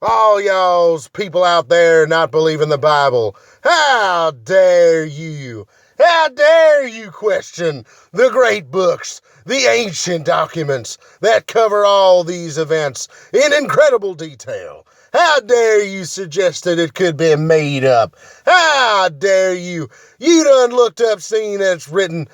All y'all's people out there not believing the Bible, how dare you? How dare you question the great books, the ancient documents that cover all these events in incredible detail? How dare you suggest that it could be made up? How dare you? You done looked up, seen it's written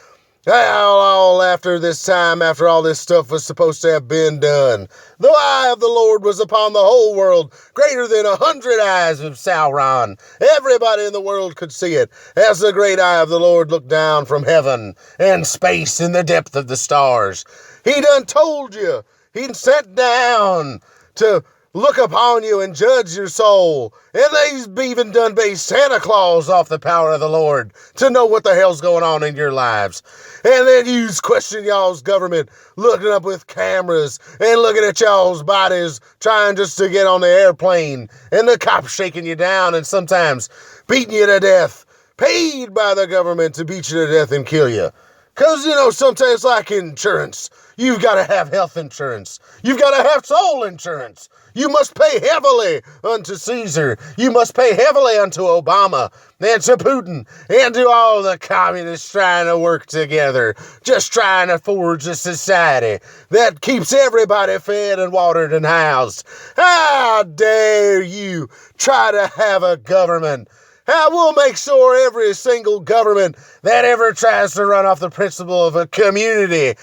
all after this time, after all this stuff was supposed to have been done. The eye of the Lord was upon the whole world, greater than 100 eyes of Sauron. Everybody in the world could see it, as the great eye of the Lord looked down from heaven and space in the depth of the stars. He done told you. He sat down to look upon you and judge your soul. And they've even done based Santa Claus off the power of the Lord to know what the hell's going on in your lives. And then you question y'all's government, looking up with cameras and looking at y'all's bodies, trying just to get on the airplane, and the cops shaking you down and sometimes beating you to death, paid by the government to beat you to death and kill you. Because, sometimes like insurance, you've got to have health insurance. You've got to have soul insurance. You must pay heavily unto Caesar. You must pay heavily unto Obama and to Putin and to all the communists trying to work together, just trying to forge a society that keeps everybody fed and watered and housed. How dare you try to have a government? We'll make sure every single government that ever tries to run off the principle of a community,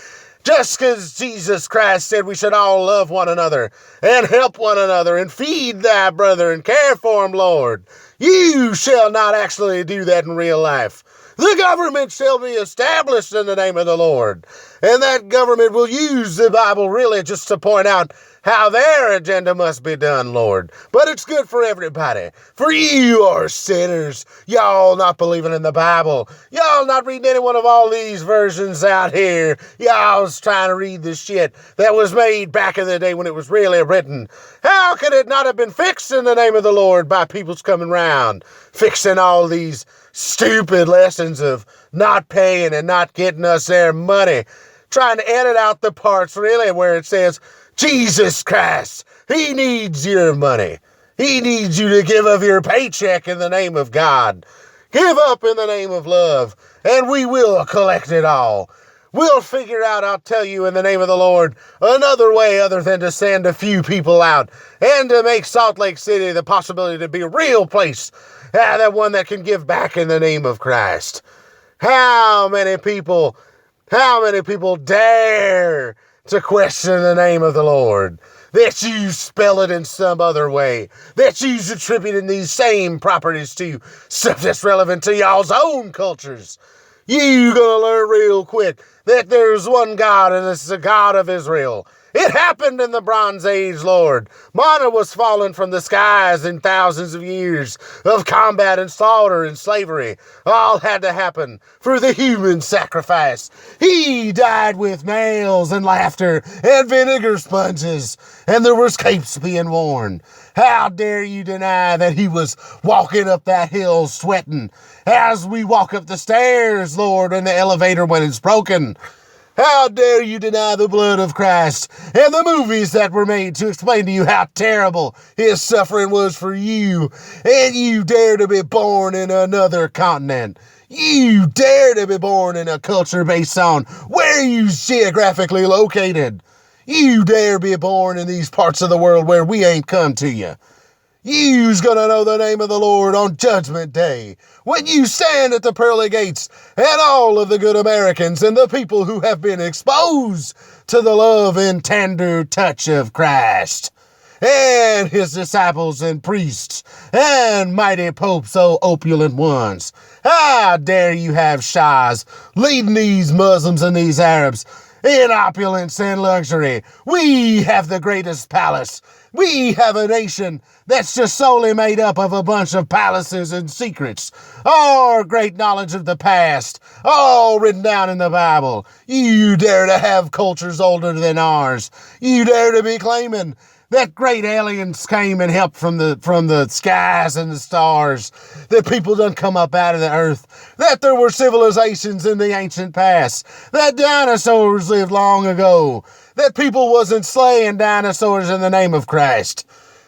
just because Jesus Christ said we should all love one another and help one another and feed thy brother and care for him, Lord. You shall not actually do that in real life. The government shall be established in the name of the Lord. And that government will use the Bible really just to point out how their agenda must be done, Lord. But it's good for everybody. For you are sinners. Y'all not believing in the Bible. Y'all not reading any one of all these versions out here. Y'all's trying to read the shit that was made back in the day when it was really written. How could it not have been fixed in the name of the Lord by people's coming round, fixing all these stupid lessons of not paying and not getting us their money, trying to edit out the parts really where it says, Jesus Christ, he needs your money. He needs you to give of your paycheck in the name of God. Give up in the name of love, and we will collect it all. We'll figure out, I'll tell you in the name of the Lord, another way other than to send a few people out and to make Salt Lake City the possibility to be a real place, that one that can give back in the name of Christ. How many people dare to question the name of the Lord, that you spell it in some other way, that you attributing these same properties to stuff that's relevant to y'all's own cultures? You gonna learn real quick that there's one God, and it's the God of Israel. It happened in the Bronze Age, Lord. Manna was fallen from the skies in thousands of years of combat and slaughter and slavery. All had to happen for the human sacrifice. He died with nails and laughter and vinegar sponges, and there was capes being worn. How dare you deny that he was walking up that hill sweating as we walk up the stairs, Lord, in the elevator when it's broken? How dare you deny the blood of Christ and the movies that were made to explain to you how terrible his suffering was for you, and you dare to be born in another continent. You dare to be born in a culture based on where you're geographically located. You dare be born in these parts of the world where we ain't come to you. You's gonna know the name of the Lord on Judgment Day, when you stand at the pearly gates, and all of the good Americans and the people who have been exposed to the love and tender touch of Christ, and his disciples and priests, and mighty popes, so opulent ones. How dare you have shahs leading these Muslims and these Arabs in opulence and luxury? We have the greatest palace. We have a nation that's just solely made up of a bunch of palaces and secrets. Our great knowledge of the past, all written down in the Bible. You dare to have cultures older than ours. You dare to be claiming that great aliens came and helped from the skies and the stars, that people done come up out of the earth, that there were civilizations in the ancient past, that dinosaurs lived long ago, that people wasn't slaying dinosaurs in the name of Christ.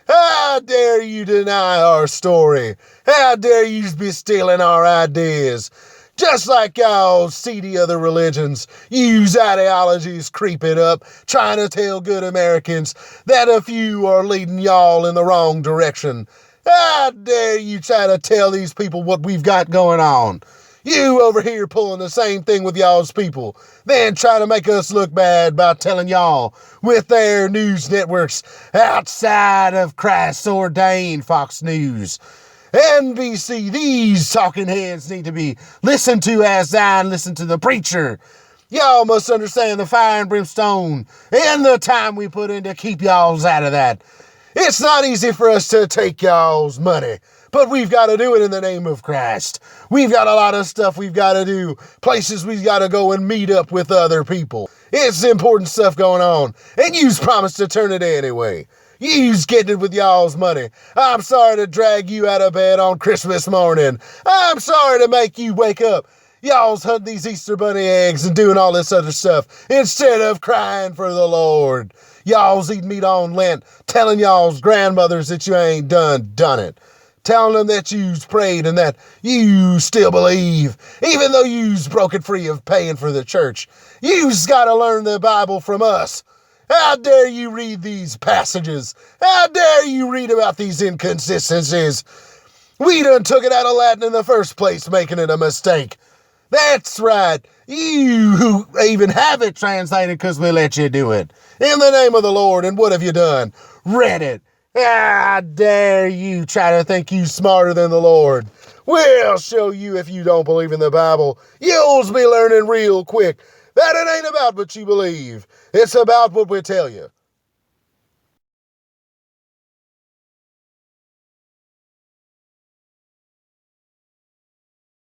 How dare you deny our story? How dare you be stealing our ideas? Just like y'all see the other religions use ideologies creeping up, trying to tell good Americans that a few are leading y'all in the wrong direction. How dare you try to tell these people what we've got going on? You over here pulling the same thing with y'all's people, then try to make us look bad by telling y'all with their news networks outside of Christ-ordained Fox News. NBC, these talking heads need to be listened to as I listen to the preacher. Y'all must understand the fire and brimstone and the time we put in to keep y'all's out of that. It's not easy for us to take y'all's money, but we've got to do it in the name of Christ. We've got a lot of stuff we've got to do, places we've got to go and meet up with other people. It's important stuff going on, and you's promised to turn it anyway. You's getting it with y'all's money. I'm sorry to drag you out of bed on Christmas morning. I'm sorry to make you wake up. Y'all's hunting these Easter bunny eggs and doing all this other stuff instead of crying for the Lord. Y'all's eating meat on Lent, telling y'all's grandmothers that you ain't done it. Telling them that you's prayed and that you still believe, even though you's broken free of paying for the church. You's got to learn the Bible from us. How dare you read these passages? How dare you read about these inconsistencies? We done took it out of Latin in the first place, making it a mistake. That's right. You who even have it translated because we let you do it. In the name of the Lord, and what have you done? Read it. How dare you try to think you smarter than the Lord? We'll show you if you don't believe in the Bible. You'll be learning real quick that it ain't about what you believe. It's about what we tell you.